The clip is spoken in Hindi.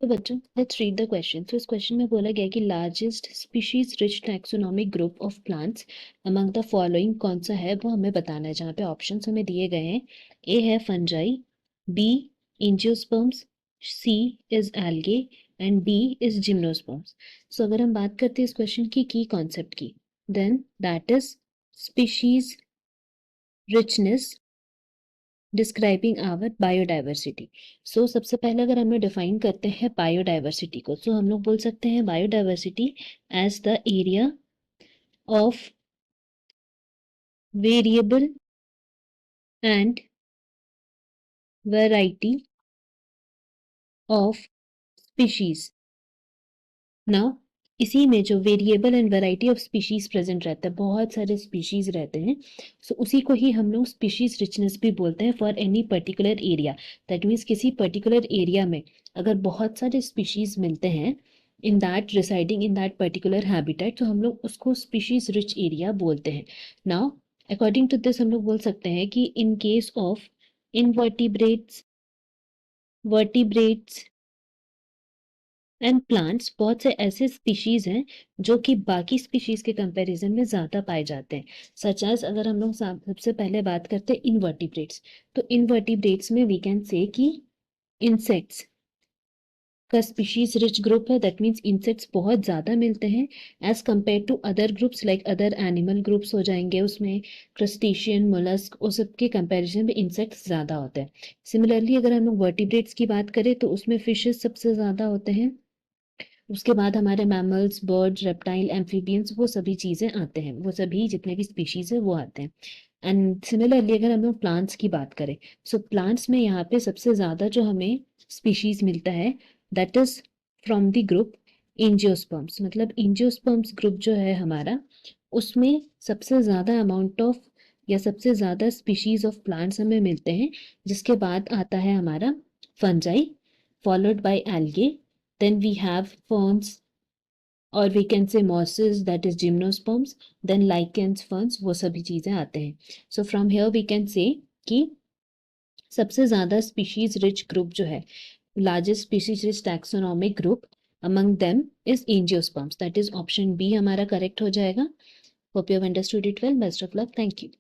तो बच्चों लेट्स रीड द क्वेश्चन। तो इस क्वेश्चन में बोला गया कि largest species rich taxonomic group of plants among the following कौन सा है वो हमें बताना है। जहाँ पे ऑप्शंस हमें दिए गए हैं, ए है fungi, B angiosperms, C is algae and D is gymnosperms. So अगर हम बात करते हैं इस क्वेश्चन की कॉन्सेप्ट की, then that is species richness describing our biodiversity. So सबसे पहले अगर हम लोग डिफाइन करते हैं बायोडाइवर्सिटी को, तो हम लोग बोल सकते हैं biodiversity as the area of variable and variety of species. Now इसी में जो variable and variety of species present रहता है, बहुत सारे स्पीशीज रहते हैं, सो उसी को ही हम लोग स्पीशीज रिचनेस भी बोलते हैं for any particular area. That means किसी पर्टिकुलर एरिया में अगर बहुत सारे स्पीशीज मिलते हैं in that residing in that particular habitat, तो हम लोग उसको स्पीशीज रिच एरिया बोलते हैं। नाउ अकॉर्डिंग टू दिस हम लोग बोल सकते हैं कि in case of invertebrates, vertebrates and plants, बहुत से ऐसे स्पीशीज हैं जो कि बाकी स्पीशीज के कंपैरिजन में ज्यादा पाए जाते हैं। सच एज अगर हम लोग सबसे पहले बात करते हैं इनवर्टिब्रेट्स, तो इनवर्टिब्रेट्स में वी कैन से कि इंसेक्ट्स का स्पीशीज रिच ग्रुप है। दैट मीन्स इंसेक्ट्स बहुत ज्यादा मिलते हैं as compare to other groups, like other animal groups हो जाएंगे उसमें, क्रस्टेशियन, मोलस्क, उस सब के कंपैरिजन में इंसेक्ट्स ज्यादा होते हैं। सिमिलरली अगर हम लोग वर्टिब्रेट्स की बात करें तो उसमें फिशेस सबसे ज्यादा होते हैं, उसके बाद हमारे मैमल्स, बर्ड्स, रेप्टाइल, एम्फीबियंस, वो सभी चीजें आते हैं, वो सभी जितने भी स्पीशीज है वो आते हैं। एंड सिमिलरली अगर हम लोग प्लांट्स की बात करें, सो प्लांट्स में यहाँ पे सबसे ज्यादा जो हमें स्पीशीज मिलता है that is from the group angiosperms. मतलब एंजियोस्पर्म्स ग्रुप जो है हमारा, उसमें सबसे ज्यादा अमाउंट ऑफ या सबसे ज्यादा स्पीशीज ऑफ प्लांट्स हमें मिलते हैं। जिसके बाद आता है हमारा fungi, followed by algae, then we have ferns, or we can say mosses, that is gymnosperms, then lichens, ferns, वो सभी चीजें आते हैं। So from here we can say कि सबसे ज्यादा स्पीशीज रिच ग्रुप जो है, largest species rich taxonomic group among them is angiosperms, that is option B हमारा करेक्ट हो जाएगा। Hope you have understood it well. Best of luck. Thank you.